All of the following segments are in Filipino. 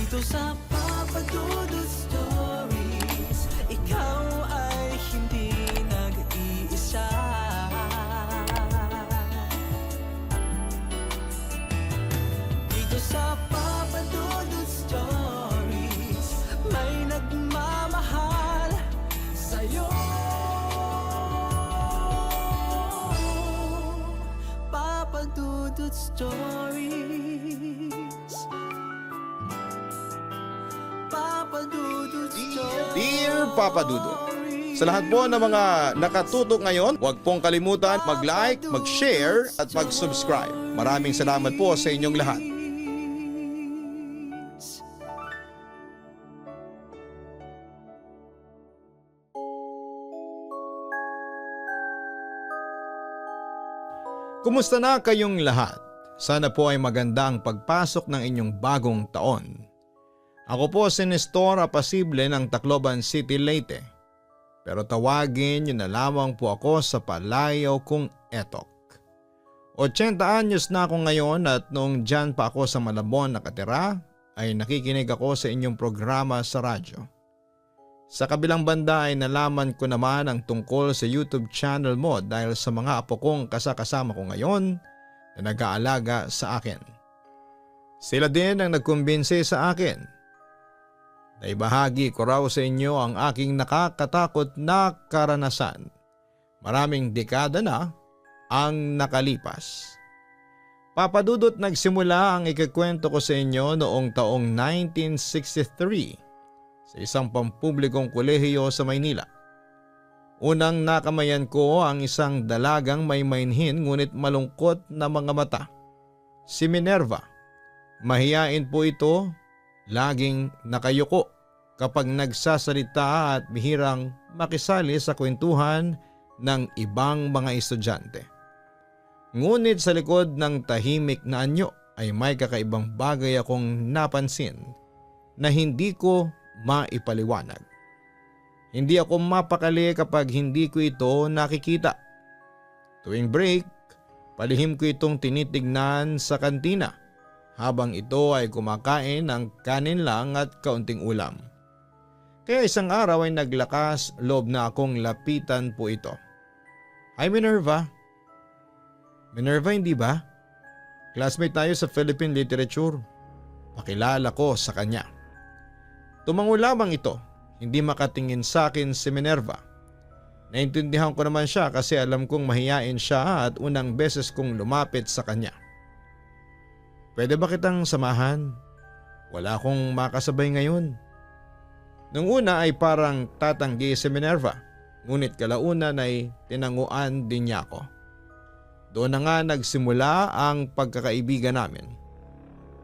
Dito sa Papa Dudut Stories, ikaw ay hindi nag-iisa. Dito sa Papa Dudut Stories, may nagmamahal sa'yo. Papa Dudut Stories, Papa Dudut Stories. Dear Papa Dudut, sa lahat po ng mga nakatutok ngayon, huwag pong kalimutan mag-like, mag-share at mag-subscribe. Maraming salamat po sa inyong lahat. Kumusta na kayong lahat? Sana po ay maganda ang pagpasok ng inyong bagong taon. Ako po si Nestor Apasible ng Tacloban City, Leyte. Pero tawagin niyo na lamang po ako sa palayaw kong Etok. 80 anyos na ako ngayon at noong dyan pa ako sa Malabon nakatira ay nakikinig ako sa inyong programa sa radyo. Sa kabilang banda ay nalaman ko naman ang tungkol sa YouTube channel mo dahil sa mga apo kong kasama ko ngayon na nag-aalaga sa akin. Sila din ang nagkumbinsi sa akin. Naibahagi ko raw sa inyo ang aking nakakatakot na karanasan. Maraming dekada na ang nakalipas. Papadudot nagsimula ang ikikwento ko sa inyo noong taong 1963 sa isang pampublikong kolehiyo sa Maynila. Unang nakamayan ko ang isang dalagang may mainhin ngunit malungkot na mga mata. Si Minerva. Mahiyain po ito. Laging nakayuko kapag nagsasalita at bihirang makisali sa kwentuhan ng ibang mga estudyante. Ngunit sa likod ng tahimik na anyo ay may kakaibang bagay akong napansin na hindi ko maipaliwanag. Hindi ako mapakali kapag hindi ko ito nakikita. Tuwing break, palihim ko itong tinitignan sa kantina habang ito ay kumakain ng kanin lang at kaunting ulam. Kaya isang araw ay naglakas loob na akong lapitan po ito. Hi Minerva. Minerva, hindi ba? Classmate tayo sa Philippine Literature. Pakilala ko sa kanya. Tumango lamang ito, hindi makatingin sa akin si Minerva. Naintindihan ko naman siya kasi alam kong mahiyain siya at unang beses kong lumapit sa kanya. Pwede ba kitang samahan? Wala akong makasabay ngayon. Nung una ay parang tatanggi si Minerva, ngunit kalaunan ay tinanguan din niya ako. Doon na nga nagsimula ang pagkakaibigan namin.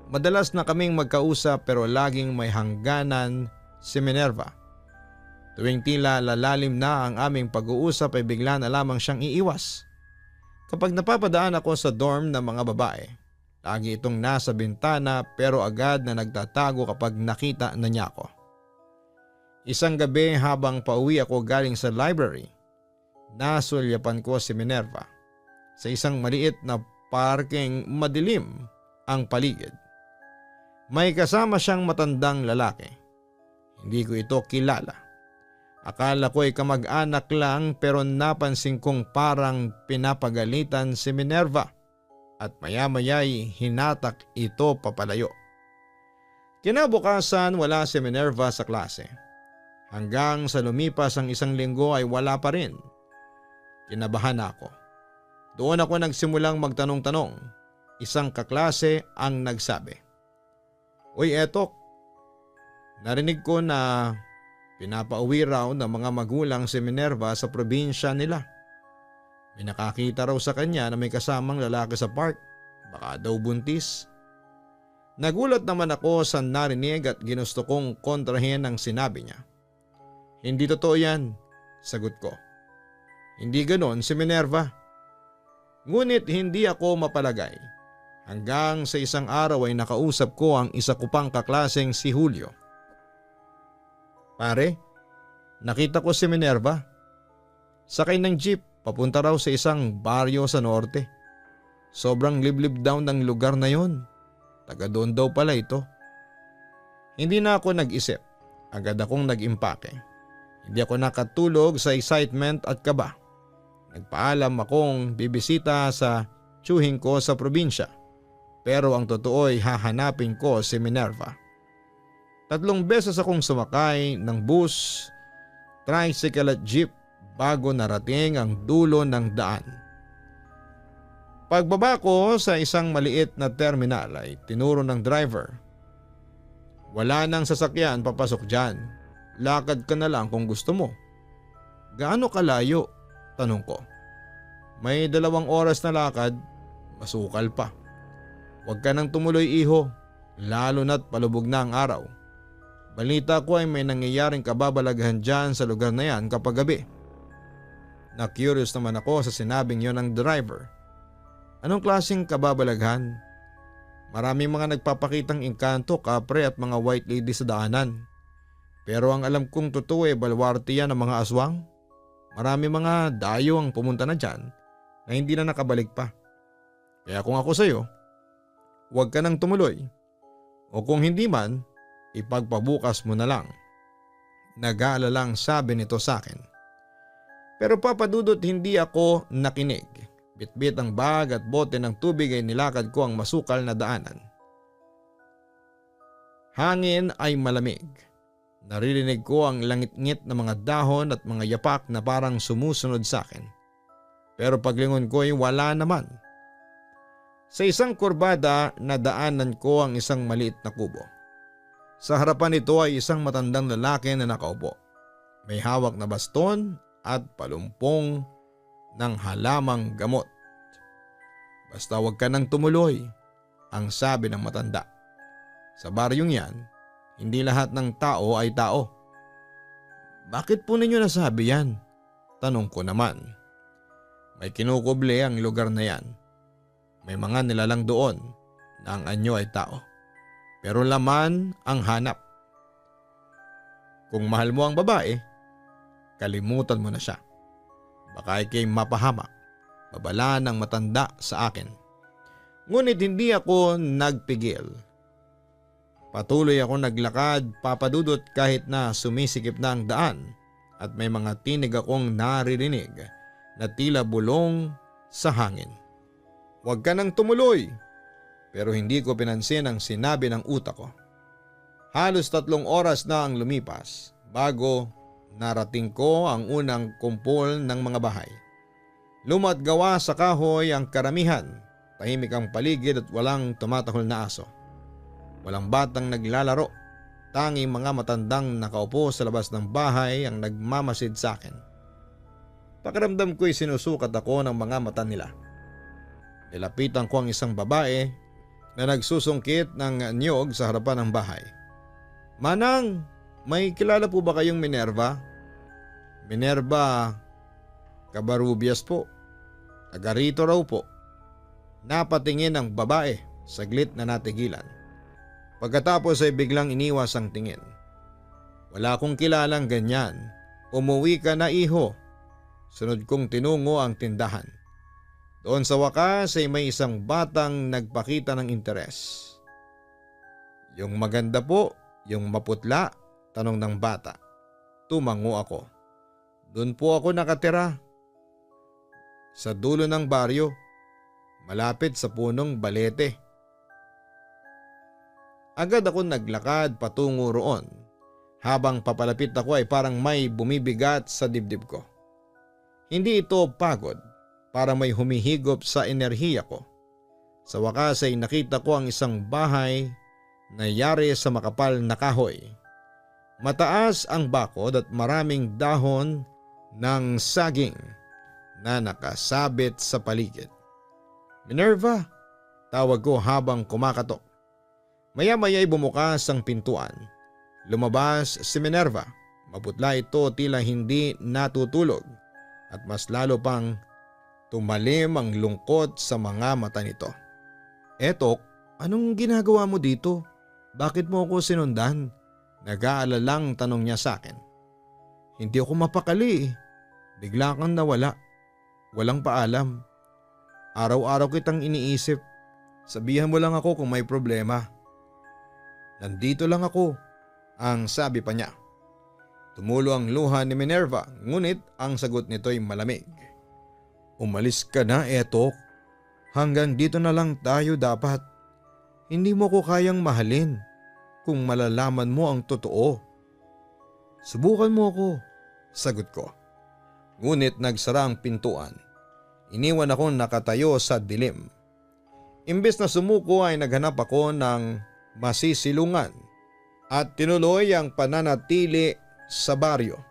Madalas na kaming magkausap pero laging may hangganan si Minerva. Tuwing tila lalalim na ang aming pag-uusap ay bigla na lamang siyang iiwas. Kapag napapadaan ako sa dorm ng mga babae, lagi itong nasa bintana pero agad na nagtatago kapag nakita na niya ako. Isang gabi habang pauwi ako galing sa library, nasulyapan ko si Minerva. Sa isang maliit na parking madilim ang paligid. May kasama siyang matandang lalaki. Hindi ko ito kilala. Akala ko ay kamag-anak lang pero napansin kong parang pinapagalitan si Minerva at maya-maya'y hinatak ito papalayo. Kinabukasan wala si Minerva sa klase. Hanggang sa lumipas ang isang linggo ay wala pa rin. Kinabahan ako. Doon ako nagsimulang magtanong-tanong. Isang kaklase ang nagsabi, "Uy Etok, narinig ko na pinapauwi raw ng mga magulang si Minerva sa probinsya nila. May nakakita raw sa kanya na may kasamang lalaki sa park. Baka daw buntis." Nagulat naman ako sa narinig at ginusto kong kontrahin ang sinabi niya. "Hindi totoo yan," sagot ko. "Hindi ganon si Minerva." Ngunit hindi ako mapalagay. Hanggang sa isang araw ay nakausap ko ang isa ko pang kaklaseng si Julio. "Pare, nakita ko si Minerva. Sakay ng jeep, papunta raw sa isang baryo sa norte. Sobrang liblib daw ng lugar na yon. Taga doon daw pala ito." Hindi na ako nag-isip. Agad akong nag-impake. Hindi ako nakatulog sa excitement at kaba. Nagpaalam akong bibisita sa tiyuhin ko sa probinsya. Pero ang totoo ay hahanapin ko si Minerva. 3 beses akong sumakay ng bus, tricycle at jeep bago narating ang dulo ng daan. Pagbaba ko sa isang maliit na terminal ay tinuro ng driver. Wala nang sasakyan papasok dyan. Lakad ka na lang kung gusto mo. Gaano kalayo? Tanong ko. May 2 oras na lakad, masukal pa. Huwag ka nang tumuloy iho, lalo na't palubog na ang araw. Balita ko ay may nangyayaring kababalaghan dyan sa lugar na yan kapag gabi. Na-curious naman ako sa sinabing yon ng driver. Anong klaseng kababalaghan? Maraming mga nagpapakitang engkanto, kapre at mga white lady sa daanan. Pero ang alam kong totoo ay balwarte yan ng mga aswang. Marami mga dayo ang pumunta na dyan na hindi na nakabalik pa. Kaya kung ako sa'yo, huwag ka nang tumuloy. O kung hindi man, ipagpabukas mo na lang. Nag-aalalang sabi nito sa akin. Pero papadudot hindi ako nakinig. Bitbit ang bag at bote ng tubig ay nilakad ko ang masukal na daanan. Hangin ay malamig. Naririnig ko ang langit-ngit na mga dahon at mga yapak na parang sumusunod sa akin. Pero paglingon ko ay wala naman. Sa isang kurbada nadaanan ko ang isang maliit na kubo. Sa harapan nito ay isang matandang lalaki na nakaupo. May hawak na baston at palumpong ng halamang gamot. Basta huwag ka nang tumuloy, ang sabi ng matanda. Sa baryong yan, hindi lahat ng tao ay tao. Bakit po ninyo nasabi yan? Tanong ko naman. May kinukuble ang lugar na yan. May mga nilalang doon na ang anyo ay tao. Pero laman ang hanap. Kung mahal mo ang babae, kalimutan mo na siya. Baka ikay mapahamak, babala ng matanda sa akin. Ngunit hindi ako nagpigil. Patuloy ako naglakad, papadudot kahit na sumisikip na ang daan at may mga tinig akong naririnig na tila bulong sa hangin. Huwag ka nang tumuloy. Pero hindi ko pinansin ang sinabi ng utak ko. Halos 3 oras na ang lumipas bago narating ko ang unang kumpol ng mga bahay. Luma at gawa sa kahoy ang karamihan. Tahimik ang paligid at walang tumatahol na aso. Walang batang naglalaro. Tanging mga matandang nakaupo sa labas ng bahay ang nagmamasid sa akin. Pakiramdam ko'y sinusukat ako ng mga mata nila. Nilapitan ko ang isang babae na nagsusungkit ng niyog sa harapan ng bahay. Manang, may kilala po ba kayong Minerva? Minerva Cabarubias po. Taga rito raw po. Napatingin ang babae, saglit na natigilan. Pagkatapos ay biglang iniwas ang tingin. Wala akong kilalang ganyan. Umuwi ka na iho. Sunod kong tinungo ang tindahan. Doon sa wakas ay may isang batang nagpakita ng interes. Yung maganda po, yung maputla, tanong ng bata. Tumango ako. Doon po ako nakatira. Sa dulo ng baryo, malapit sa punong balete. Agad ako naglakad patungo roon. Habang papalapit ako ay parang may bumibigat sa dibdib ko. Hindi ito pagod. Para may humihigop sa enerhiya ko. Sa wakas ay nakita ko ang isang bahay na yari sa makapal na kahoy. Mataas ang bakod at maraming dahon ng saging na nakasabit sa paligid. Minerva, tawag ko habang kumakatok. Maya-maya ay bumukas ang pintuan. Lumabas si Minerva. Maputla ito, tila hindi natutulog at mas lalo pang tumalim ang lungkot sa mga mata nito. Etok, anong ginagawa mo dito? Bakit mo ako sinundan? Nag-aalalang tanong niya sa akin. Hindi ako mapakali. Bigla kang nawala. Walang paalam. Araw-araw kitang iniisip. Sabihan mo lang ako kung may problema. Nandito lang ako, ang sabi pa niya. Tumulo ang luha ni Minerva, ngunit ang sagot nito'y malamig. Umalis ka na, Etok. Hanggang dito na lang tayo dapat. Hindi mo ko kayang mahalin kung malalaman mo ang totoo. Subukan mo ako, sagot ko. Ngunit nagsara ang pintuan. Iniwan akong nakatayo sa dilim. Imbes na sumuko ay naghanap ako ng masisilungan at tinuloy ang pananatili sa baryo.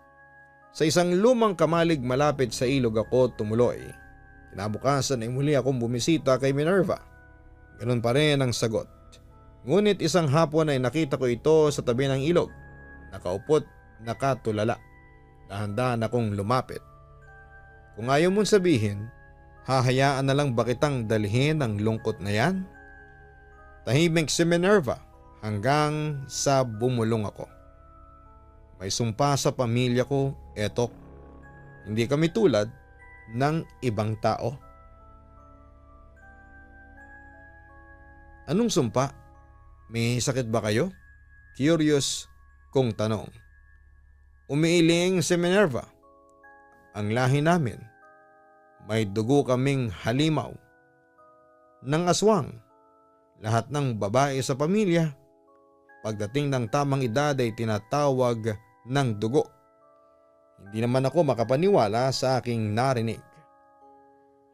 Sa isang lumang kamalig malapit sa ilog ako tumuloy. Kinabukasan ay muli akong bumisita kay Minerva. Ganun pa rin ang sagot. Ngunit isang hapon ay nakita ko ito sa tabi ng ilog. Nakaupot, nakatulala. Dahan-dahan akong lumapit. Kung ayaw mong sabihin, hahayaan na lang ba kitang dalhin ang lungkot na yan? Tahimik si Minerva hanggang sa bumulong ako. May sumpa sa pamilya ko, Etok. Hindi kami tulad ng ibang tao. Anong sumpa? May sakit ba kayo? Curious kong tanong. Umiiling si Minerva. Ang lahi namin. May dugo kaming halimaw ng aswang. Lahat ng babae sa pamilya, pagdating ng tamang edad ay tinatawag ng dugo. Hindi naman ako makapaniwala sa aking narinig.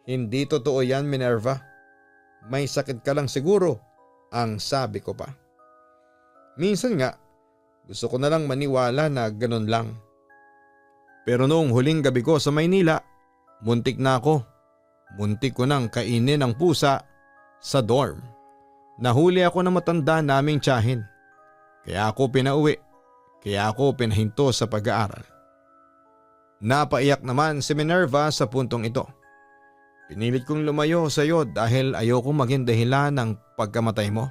Hindi totoo yan, Minerva. May sakit ka lang siguro, ang sabi ko pa. Minsan nga, gusto ko na lang maniwala na ganun lang. Pero noong huling gabi ko sa Maynila, muntik na ako. Muntik ko nang kainin ng pusa sa dorm. Nahuli ako ng matanda naming tiyahin. Kaya ako pinauwi. Kaya ako pinahinto sa pag-aaral. Napaiyak naman si Minerva sa puntong ito. Pinilit kong lumayo sa iyo dahil ayoko maging dahilan ng pagkamatay mo.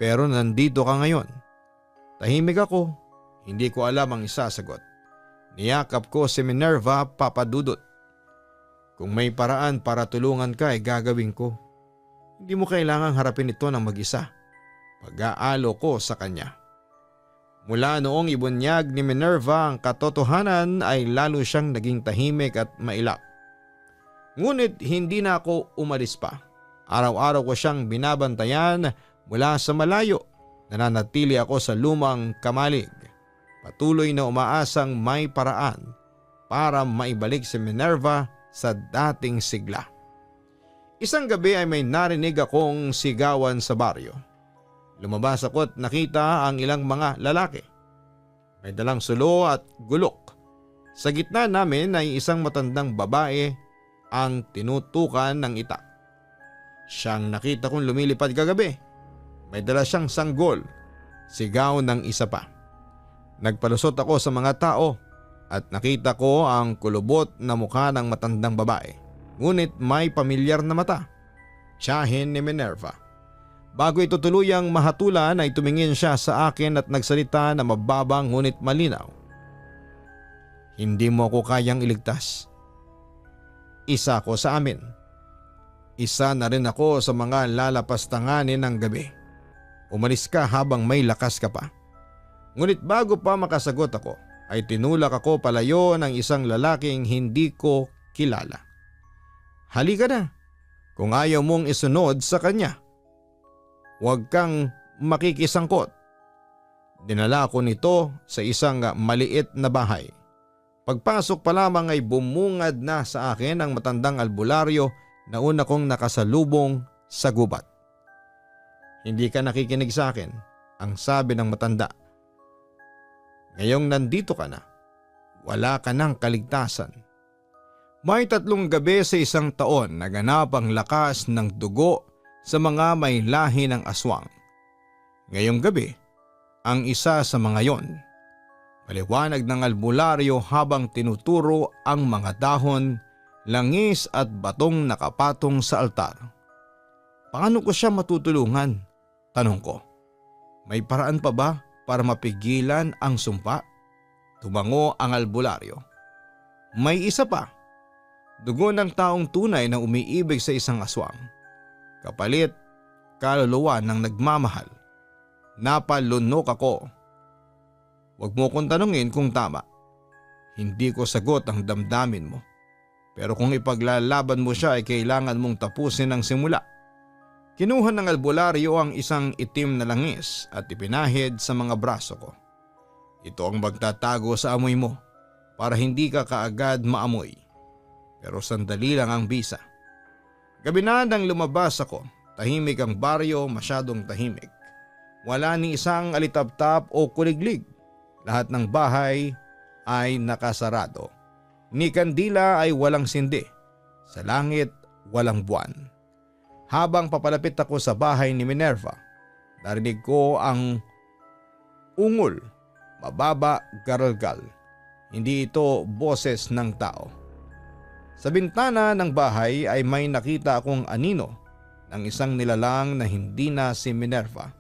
Pero nandito ka ngayon. Tahimik ako. Hindi ko alam ang isasagot. Niyakap ko si Minerva, papadudot. Kung may paraan para tulungan ka ay gagawin ko. Hindi mo kailangang harapin ito ng mag-isa. Pag-aalo ko sa kanya. Mula noong ibunyag ni Minerva ang katotohanan ay lalo siyang naging tahimik at mailap. Ngunit hindi na ako umalis pa. Araw-araw ko siyang binabantayan mula sa malayo. Nananatili ako sa lumang kamalig. Patuloy na umaasang may paraan para maibalik si Minerva sa dating sigla. Isang gabi ay may narinig akong sigawan sa baryo. Lumabas ako at nakita ang ilang mga lalaki. May dalang sulo at gulok. Sa gitna namin ay isang matandang babae ang tinutukan ng itak. Siyang nakita kong lumilipad kagabi. May dala siyang sanggol. Sigaw ng isa pa. Nagpalusot ako sa mga tao at nakita ko ang kulubot na mukha ng matandang babae. Ngunit may pamilyar na mata. Tiyahin ni Minerva. Bago ito tuluyang mahatulan ay tumingin siya sa akin at nagsalita na mababang ngunit malinaw. Hindi mo ako kayang iligtas. Isa ko sa amin. Isa na rin ako sa mga lalapastanganin ng gabi. Umalis ka habang may lakas ka pa. Ngunit bago pa makasagot ako ay tinulak ako palayo ng isang lalaking hindi ko kilala. Halika na kung ayaw mong isunod sa kanya. Huwag kang makikisangkot. Dinala ko nito sa isang maliit na bahay. Pagpasok pa lamang ay bumungad na sa akin ang matandang albularyo na una kong nakasalubong sa gubat. Hindi ka nakikinig sa akin, ang sabi ng matanda. Ngayong nandito ka na, wala ka ng kaligtasan. May 3 gabi sa isang taon naganap ang lakas ng dugo sa mga may lahi ng aswang. Ngayong gabi, ang isa sa mga yon. Paliwanag ng albularyo habang tinuturo ang mga dahon, langis at batong nakapatong sa altar. Paano ko siya matutulungan? Tanong ko. May paraan pa ba para mapigilan ang sumpa? Tumango ang albularyo. May isa pa. Dugo ng taong tunay na umiibig sa isang aswang. Kapalit, kaluluwa ng nagmamahal. napalunok ako. Huwag mo kong tanungin kung tama. Hindi ko sagot ang damdamin mo. Pero kung ipaglalaban mo siya ay kailangan mong tapusin ang simula. Kinuha ng albularyo ang isang itim na langis at ipinahid sa mga braso ko. Ito ang magtatago sa amoy mo para hindi ka kaagad maamoy. Pero sandali lang ang bisa. Gabi na nang lumabas ako, tahimik ang baryo, masyadong tahimik. Wala ni isang alitaptap o kuliglig. Lahat ng bahay ay nakasarado. Ni kandila ay walang sindi. Sa langit, walang buwan. Habang papalapit ako sa bahay ni Minerva, narinig ko ang ungol, mababa, garalgal. Hindi ito boses ng tao. Sa bintana ng bahay ay may nakita akong anino ng isang nilalang na hindi na si Minerva,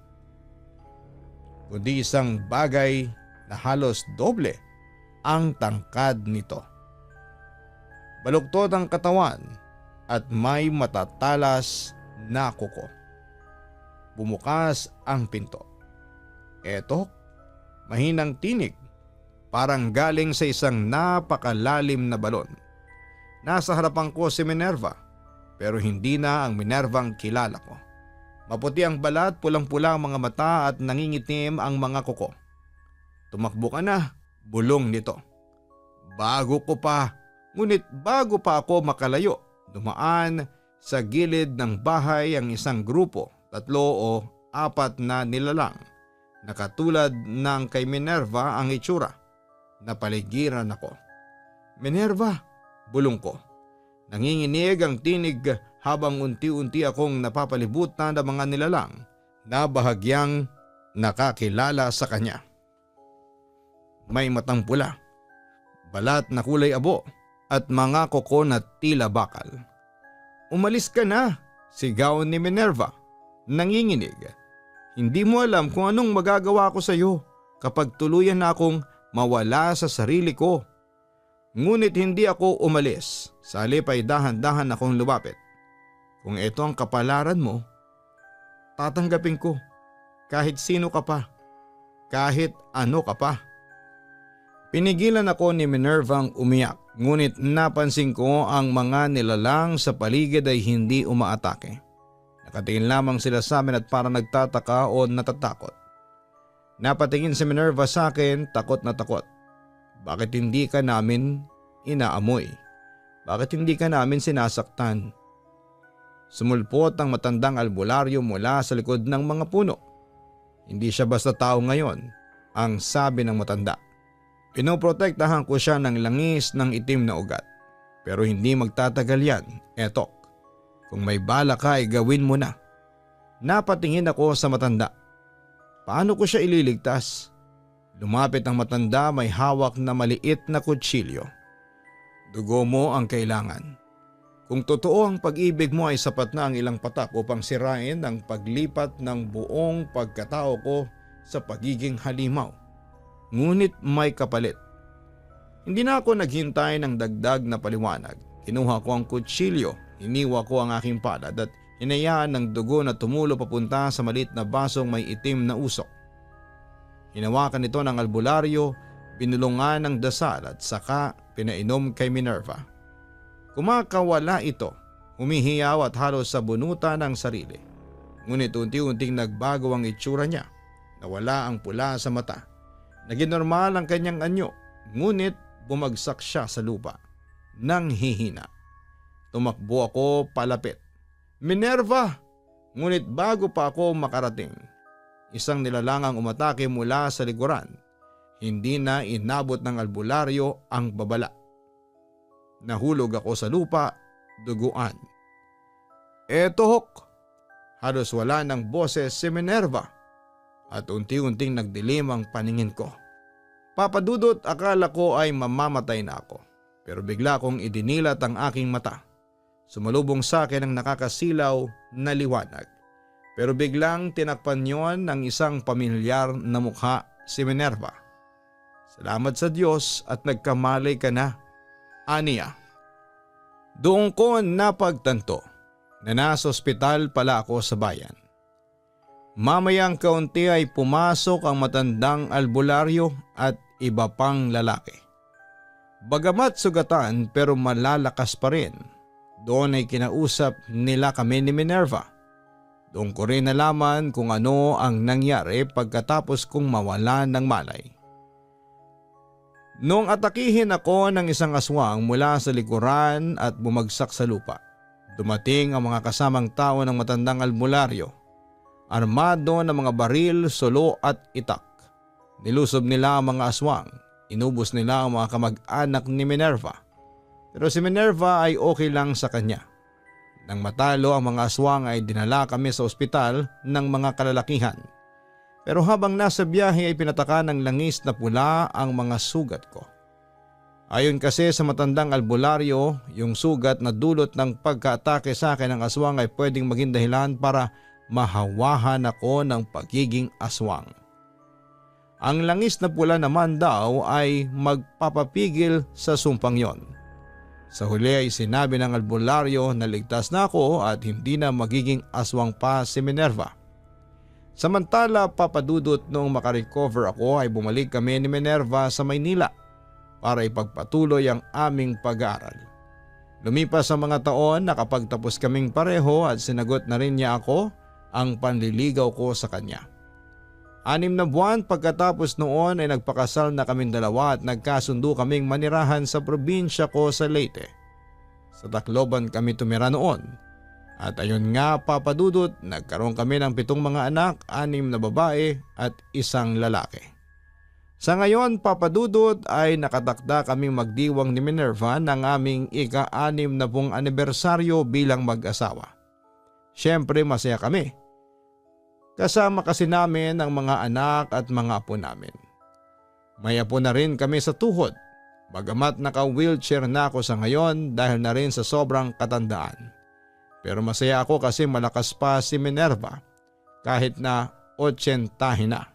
kundi isang bagay na halos doble ang tangkad nito. Baluktot ang katawan at may matatalas na kuko. Bumukas ang pinto. Eto, mahinang tinig, parang galing sa isang napakalalim na balon. Nasa harapan ko si Minerva, pero hindi na ang Minervang kilala ko. Maputi ang balat, pulang-pula ang mga mata at nangingitim ang mga kuko. Tumakbo ka na, bulong nito. Ngunit bago pa ako makalayo, dumaan sa gilid ng bahay ang isang grupo, 3 o 4 na nilalang, na katulad ng kay Minerva ang itsura. Napaligiran ako. Minerva, bulong ko. Nanginginig ang tinig habang unti-unti akong napapalibutan ng mga nilalang na bahagyang nakakilala sa kanya. May matang pula, balat na kulay abo at mga kuko na tila bakal. Umalis ka na, sigaw ni Minerva, nanginginig. Hindi mo alam kung anong magagawa ko sa iyo kapag tuluyan na akong mawala sa sarili ko. Ngunit hindi ako umalis, sa halip ay dahan-dahan akong lumapit. Kung ito ang kapalaran mo, tatanggapin ko kahit sino ka pa, kahit ano ka pa. Pinigilan ako ni Minervang umiyak, ngunit napansin ko ang mga nilalang sa paligid ay hindi umaatake. Nakatingin lamang sila sa amin at parang nagtataka o natatakot. Napatingin si Minerva sa akin, takot na takot. Bakit hindi ka namin inaamoy? Bakit hindi ka namin sinasaktan? Sumulpot ang matandang albularyo mula sa likod ng mga puno. Hindi siya basta tao ngayon, ang sabi ng matanda. Pinoprotektahan ko siya ng langis ng itim na ugat. Pero hindi magtatagal yan, etok. Kung may bala ka ay gawin mo na. Napatingin ako sa matanda. Paano ko siya ililigtas? Lumapit ang matanda, may hawak na maliit na kutsilyo. Dugo mo ang kailangan. Kung totoo ang pag-ibig mo ay sapat na ang ilang patak upang sirain ang paglipat ng buong pagkatao ko sa pagiging halimaw. Ngunit may kapalit. Hindi na ako naghintay ng dagdag na paliwanag. Kinuha ko ang kutsilyo, iniwa ko ang aking palad at hinayaan ng dugo na tumulo papunta sa maliit na basong may itim na usok. Hinawakan ito ng albularyo, binulungan ng dasal at saka pinainom kay Minerva. Kumakawala ito, humihiyaw at halos sa bunutan ng sarili. Ngunit unti-unting nagbago ang itsura niya. Nawala ang pula sa mata. Naging normal ang kanyang anyo, ngunit bumagsak siya sa lupa. Nang hihina. Tumakbo ako palapit. Minerva! Ngunit bago pa ako makarating, isang nilalang ang umatake mula sa likuran. Hindi na inabot ng albularyo ang babala. Nahulog ako sa lupa, duguan. Eto hok! Halos wala ng boses si Minerva. At unti-unting nagdilim ang paningin ko. Papadudot, akala ko ay mamamatay na ako. Pero bigla kong idinilat ang aking mata. Sumalubong sa akin ang nakakasilaw na liwanag. Pero biglang tinakpan yon ng isang pamilyar na mukha, si Minerva. Salamat sa Diyos at nagkamalay ka na, aniya. Doon ko napagtanto na nasa ospital pala ako sa bayan. Mamayang kaunti ay pumasok ang matandang albularyo at iba pang lalaki. Bagamat sugatan pero malalakas pa rin, doon ay kinausap nila kami ni Minerva. Doon ko rin nalaman kung ano ang nangyari pagkatapos kong mawalan ng malay. Noong atakihin ako ng isang aswang mula sa likuran at bumagsak sa lupa, dumating ang mga kasamang tao ng matandang albularyo. Armado ng mga baril, solo at itak. Nilusob nila ang mga aswang. Inubos nila ang mga kamag-anak ni Minerva. Pero si Minerva ay okay lang sa kanya. Nang matalo ang mga aswang ay dinala kami sa ospital ng mga kalalakihan. Pero habang nasa biyahe ay pinataka ng langis na pula ang mga sugat ko. Ayon kasi sa matandang albularyo, yung sugat na dulot ng pagka-atake sa akin ng aswang ay pwedeng maging dahilan para mahawahan ako ng pagiging aswang. Ang langis na pula naman daw ay magpapapigil sa sumpang yon. Sa huli ay sinabi ng albularyo na ligtas na ako at hindi na magiging aswang pa si Minerva. Samantala, papadudot, noong makarecover ako ay bumalik kami ni Minerva sa Maynila para ipagpatuloy ang aming pag-aaral. Lumipas ang mga taon, nakapagtapos kaming pareho at sinagot na rin niya ako ang panliligaw ko sa kanya. 6 na buwan pagkatapos noon ay nagpakasal na kaming dalawa at nagkasundo kaming manirahan sa probinsya ko sa Leyte. Sa Tacloban kami tumira noon. At ayun nga, papadudot, nagkaroon kami ng 7 mga anak, 6 na babae at 1 lalaki. Sa ngayon, papadudot, ay nakatakda kaming magdiwang ni Minerva ng aming ika-6 na pong anibersaryo bilang mag-asawa. Siyempre masaya kami. Kasama kasi namin ang mga anak at mga apo namin. May apo na rin kami sa tuhod, bagamat naka-wheelchair na ako sa ngayon dahil na rin sa sobrang katandaan. Pero masaya ako kasi malakas pa si Minerva kahit na 80 na.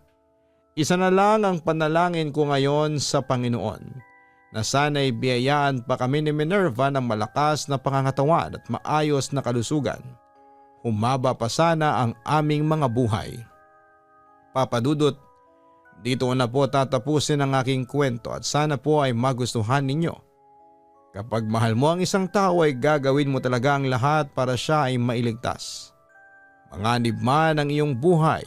Isa na lang ang panalangin ko ngayon sa Panginoon na sana'y biyayaan pa kami ni Minerva ng malakas na pangangatawan at maayos na kalusugan. Humaba pa sana ang aming mga buhay. Papadudot, dito na po tatapusin ang aking kwento at sana po ay magustuhan ninyo. Kapag mahal mo ang isang tao ay gagawin mo talaga ang lahat para siya ay mailigtas. Manganib man ang iyong buhay.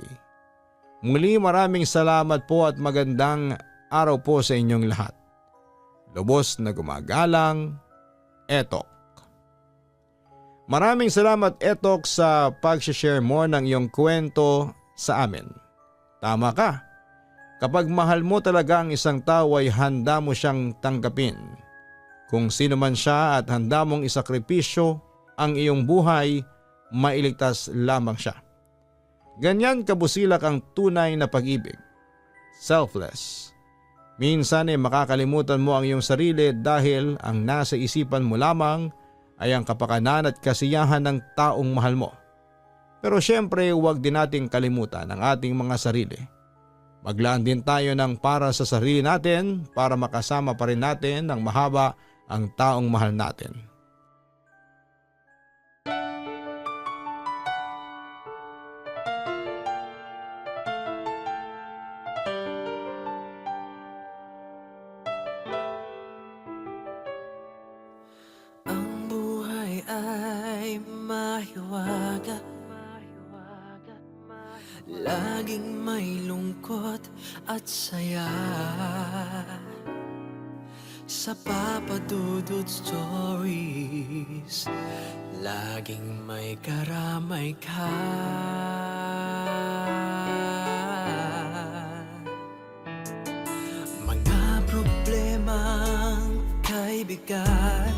Muli maraming salamat po at magandang araw po sa inyong lahat. Lubos na gumagalang, Etok. Maraming salamat, Etok, sa pag-share mo ng iyong kwento sa amin. Tama ka. Kapag mahal mo talaga ang isang tao ay handa mo siyang tanggapin. Kung sino man siya at handa mong isakripisyo ang iyong buhay, mailigtas lamang siya. Ganyan kabusilak ang tunay na pag-ibig. Selfless. Minsan ay makakalimutan mo ang iyong sarili dahil ang nasa isipan mo lamang ay ang kapakanan at kasiyahan ng taong mahal mo. Pero syempre huwag din nating kalimutan ang ating mga sarili. Maglaan din tayo ng para sa sarili natin para makasama pa rin natin ng mahaba ang taong mahal natin. Ang buhay ay mahiwaga, laging may lungkot at saya. Sa Papadudod Stories, laging may karamay ka. Mga problemang kaibigan,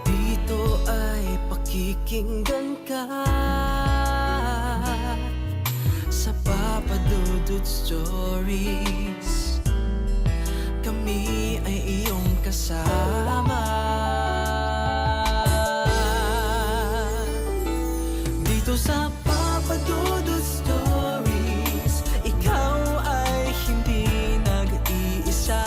dito ay pakikinggan ka. Sa Papadudod Stories, kami ay iyong kasama. Dito sa Papadudod Stories, ikaw ay hindi nag-iisa.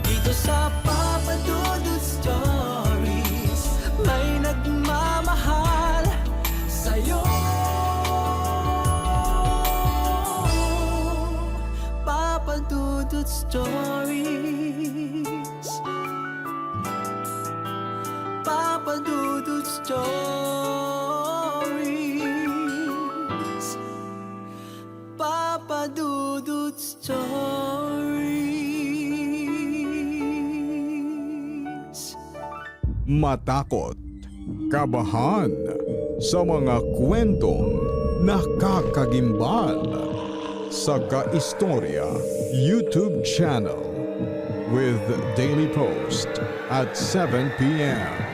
Dito sa Papadudod Stories, Stories. Papa Dudut Stories. Matakot, kabahan sa mga kwentong nakakagimbal sa Kaistorya YouTube channel with daily post at 7 p.m.